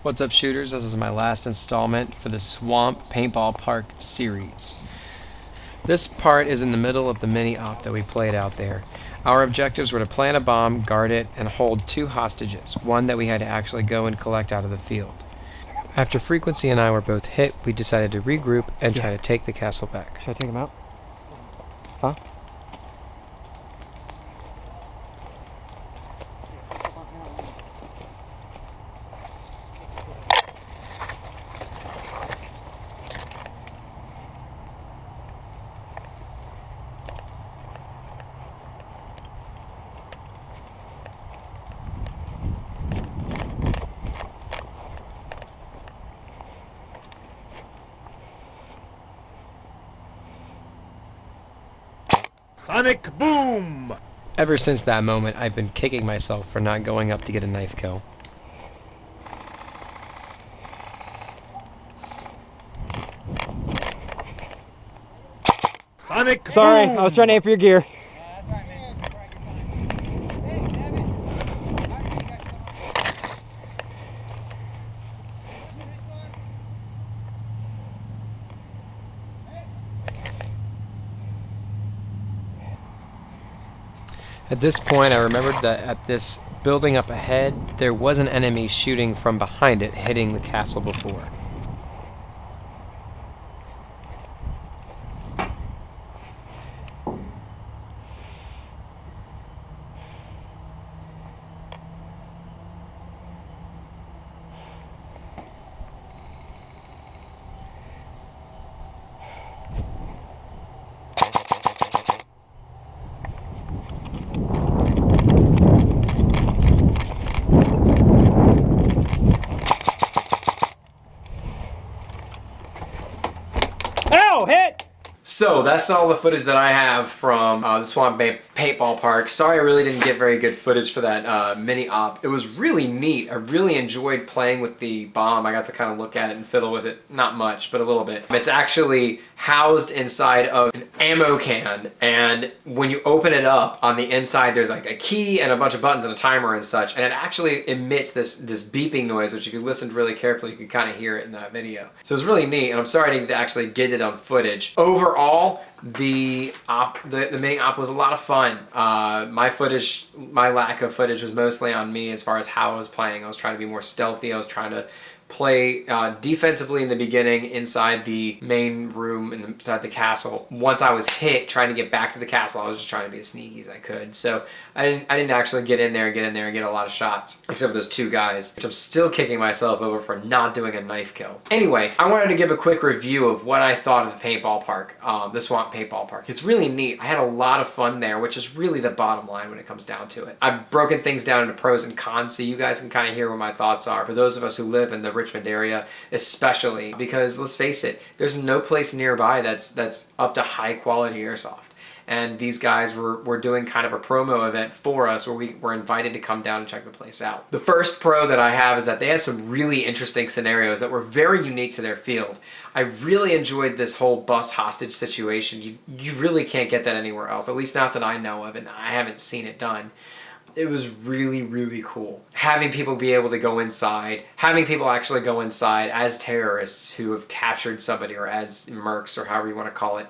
What's up, shooters? This is my last installment for the Swamp Paintball Park series. This part is in the middle of the mini-op that we played out there. Our objectives were to plant a bomb, guard it, and hold 2 hostages, one that we had to actually go and collect out of the field. After Frequency and I were both hit, we decided to regroup and try to take the castle back. Should I take him out? Huh? Sonic boom! Ever since that moment, I've been kicking myself for not going up to get a knife kill. Sonic Sorry, boom! I was trying to aim for your gear. At this point, I remembered that at this building up ahead, there was an enemy shooting from behind it, hitting the castle before. Ow! Hit! So that's all the footage that I have from the Swamp Paintball Park. Sorry I really didn't get very good footage for that mini-op. It was really neat. I really enjoyed playing with the bomb. I got to kind of look at it and fiddle with it. Not much, but a little bit. It's actually housed inside of an ammo can, and when you open it up, on the inside there's like a key and a bunch of buttons and a timer and such, and it actually emits this beeping noise, which if you listened really carefully, you could kind of hear it in that video. So it's really neat, and I'm sorry I didn't actually get it on footage. Overall, the mini-op was a lot of fun. My lack of footage was mostly on me as far as how I was playing. I was trying to be more stealthy. I was trying to play defensively in the beginning inside the main room and inside the castle. Once I was hit trying to get back to the castle, I was just trying to be as sneaky as I could. So I didn't actually get in there and get a lot of shots, except for those 2 guys, which I'm still kicking myself over for not doing a knife kill. Anyway, I wanted to give a quick review of what I thought of the paintball park, the Swamp Paintball Park. It's really neat. I had a lot of fun there, which is really the bottom line when it comes down to it. I've broken things down into pros and cons so you guys can kind of hear what my thoughts are. For those of us who live in the Richmond area, especially, because let's face it, there's no place nearby that's up to high quality airsoft. And these guys were doing kind of a promo event for us where we were invited to come down and check the place out. The first pro that I have is that they had some really interesting scenarios that were very unique to their field. I really enjoyed this whole bus hostage situation. You really can't get that anywhere else, at least not that I know of, and I haven't seen it done. It was really, really cool. Having people be able to go inside, having people actually go inside as terrorists who have captured somebody, or as mercs, or however you want to call it,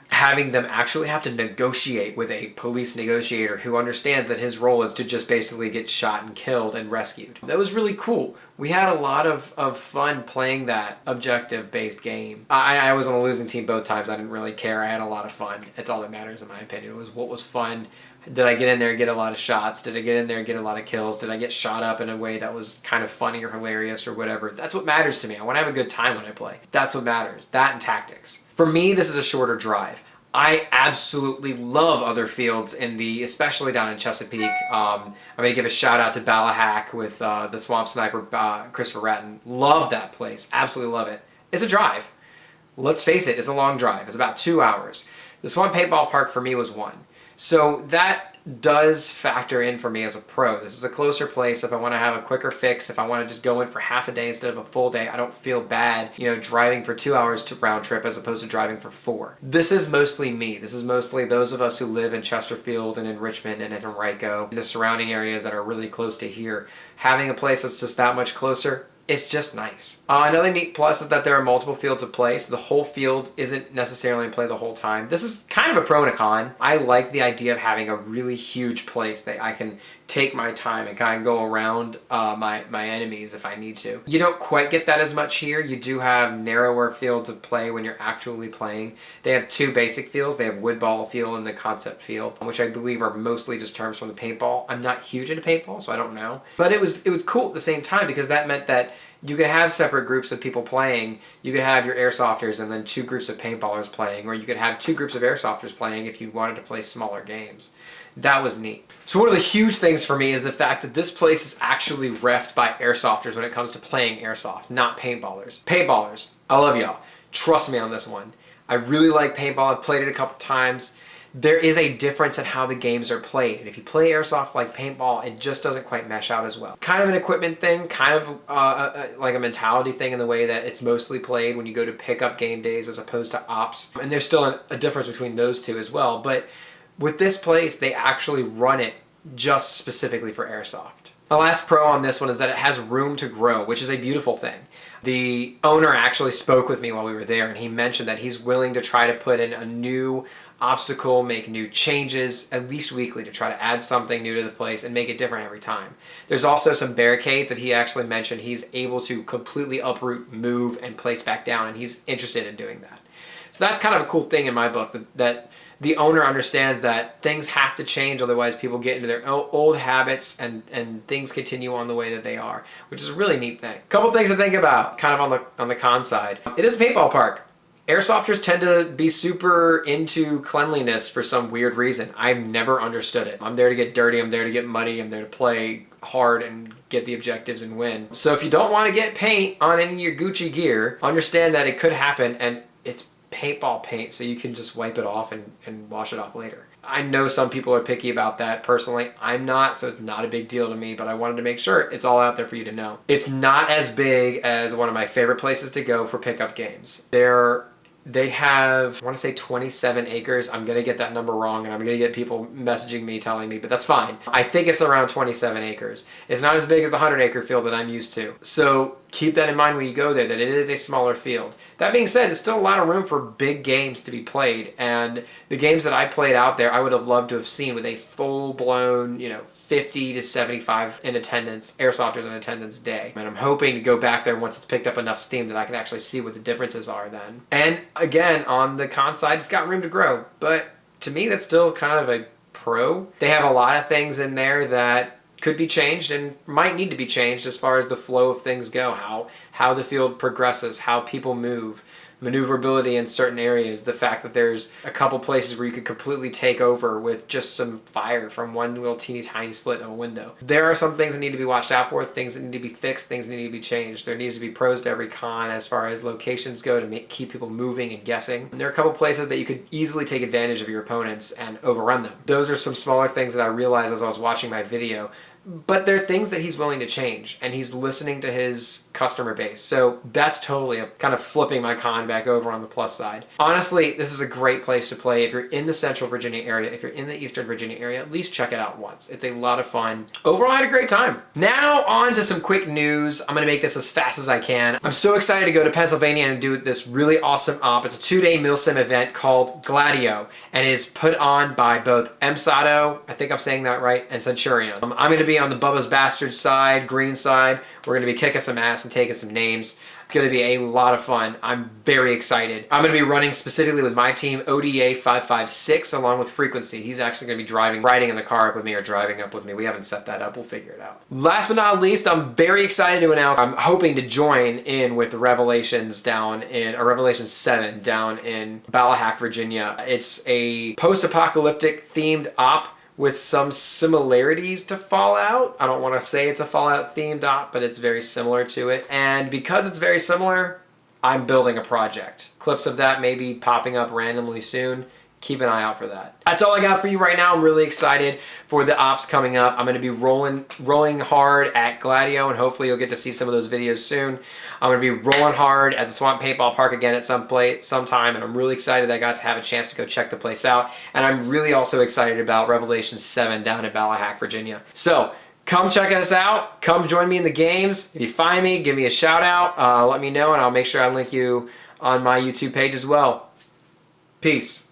having them actually have to negotiate with a police negotiator who understands that his role is to just basically get shot and killed and rescued. That was really cool. We had a lot of fun playing that objective-based game. I was on a losing team both times. I didn't really care. I had a lot of fun. That's all that matters in my opinion. It was what was fun. Did I get in there and get a lot of shots? Did I get in there and get a lot of kills? Did I get shot up in a way that was kind of funny or hilarious or whatever? That's what matters to me. I want to have a good time when I play. That's what matters. That and tactics. For me, this is a shorter drive. I absolutely love other fields especially down in Chesapeake. I'm going to give a shout out to Ballahack with the Swamp Sniper, Christopher Ratton. Love that place. Absolutely love it. It's a drive. Let's face it, it's a long drive. It's about 2 hours. The Swamp Paintball Park for me was 1. So that does factor in for me as a pro. This is a closer place. If I want to have a quicker fix, if I want to just go in for half a day instead of a full day, I don't feel bad, driving for 2 hours to round trip as opposed to driving for 4. This is mostly me. This is mostly those of us who live in Chesterfield and in Richmond and in Henrico, and the surrounding areas that are really close to here. Having a place that's just that much closer, it's just nice. Another neat plus is that there are multiple fields of play, so the whole field isn't necessarily in play the whole time. This is kind of a pro and a con. I like the idea of having a really huge place that I can take my time and kind of go around my enemies if I need to. You don't quite get that as much here. You do have narrower fields of play when you're actually playing. They have two basic fields. They have wood ball field and the concept field, which I believe are mostly just terms from the paintball. I'm not huge into paintball, so I don't know. But it was cool at the same time because that meant that you could have separate groups of people playing. You could have your airsofters and then two groups of paintballers playing, or you could have two groups of airsofters playing if you wanted to play smaller games. That was neat. So one of the huge things for me is the fact that this place is actually reffed by airsofters when it comes to playing airsoft, not paintballers. Paintballers, I love y'all. Trust me on this one. I really like paintball. I've played it a couple times. There is a difference in how the games are played. And if you play airsoft like paintball, it just doesn't quite mesh out as well. Kind of an equipment thing, kind of like a mentality thing in the way that it's mostly played when you go to pickup game days as opposed to ops. And there's still a difference between those two as well. But with this place, they actually run it just specifically for airsoft. The last pro on this one is that it has room to grow, which is a beautiful thing. The owner actually spoke with me while we were there, and he mentioned that he's willing to try to put in a new obstacle, make new changes at least weekly to try to add something new to the place and make it different every time. There's also some barricades that he actually mentioned he's able to completely uproot, move, and place back down, and he's interested in doing that. So that's kind of a cool thing in my book, that the owner understands that things have to change, otherwise people get into their old habits and things continue on the way that they are, which is a really neat thing. Couple things to think about, kind of on the con side. It is a paintball park. Airsofters tend to be super into cleanliness for some weird reason. I've never understood it. I'm there to get dirty, I'm there to get muddy, I'm there to play hard and get the objectives and win. So if you don't want to get paint on any of your Gucci gear, understand that it could happen, and it's paintball paint, so you can just wipe it off and wash it off later. I know some people are picky about that. Personally, I'm not, so it's not a big deal to me, but I wanted to make sure it's all out there for you to know. It's not as big as one of my favorite places to go for pickup games. They have, I want to say 27 acres. I'm going to get that number wrong, and I'm going to get people messaging me telling me, but that's fine. I think it's around 27 acres. It's not as big as the 100-acre field that I'm used to. So keep that in mind when you go there, that it is a smaller field. That being said, there's still a lot of room for big games to be played, and the games that I played out there, I would have loved to have seen with a full-blown, 50 to 75 in attendance, airsofters in attendance day. And I'm hoping to go back there once it's picked up enough steam that I can actually see what the differences are then. And again, on the con side, it's got room to grow, but to me, that's still kind of a pro. They have a lot of things in there that could be changed and might need to be changed as far as the flow of things go, how the field progresses, how people move, maneuverability in certain areas, the fact that there's a couple places where you could completely take over with just some fire from one little teeny tiny slit of a window. There are some things that need to be watched out for, things that need to be fixed, things that need to be changed. There needs to be pros to every con as far as locations go to keep people moving and guessing. And there are a couple places that you could easily take advantage of your opponents and overrun them. Those are some smaller things that I realized as I was watching my video. But they're things that he's willing to change, and he's listening to his customer base. So that's totally kind of flipping my con back over on the plus side. Honestly, this is a great place to play. If you're in the Central Virginia area, if you're in the Eastern Virginia area, at least check it out once. It's a lot of fun. Overall, I had a great time. Now on to some quick news. I'm going to make this as fast as I can. I'm so excited to go to Pennsylvania and do this really awesome op. It's a 2-day milsim event called Gladio, and it is put on by both MSATO, I think I'm saying that right, and Centurion. I'm going to be on the Bubba's Bastard side, green side. We're going to be kicking some ass and taking some names. It's going to be a lot of fun. I'm very excited. I'm going to be running specifically with my team, ODA 556, along with Frequency. He's actually going to be riding in the car up with me or driving up with me. We haven't set that up. We'll figure it out. Last but not least, I'm very excited to announce I'm hoping to join in with Revelations 7 down in Ballahack, Virginia. It's a post-apocalyptic themed op with some similarities to Fallout. I don't want to say it's a Fallout themed op, but it's very similar to it. And because it's very similar, I'm building a project. Clips of that may be popping up randomly soon. Keep an eye out for that. That's all I got for you right now. I'm really excited for the ops coming up. I'm going to be rolling hard at Gladio, and hopefully you'll get to see some of those videos soon. I'm going to be rolling hard at the Swamp Paintball Park again at sometime, and I'm really excited that I got to have a chance to go check the place out. And I'm really also excited about Revelations 7 down in Ballahack, Virginia. So come check us out. Come join me in the games. If you find me, give me a shout out. Let me know, and I'll make sure I link you on my YouTube page as well. Peace.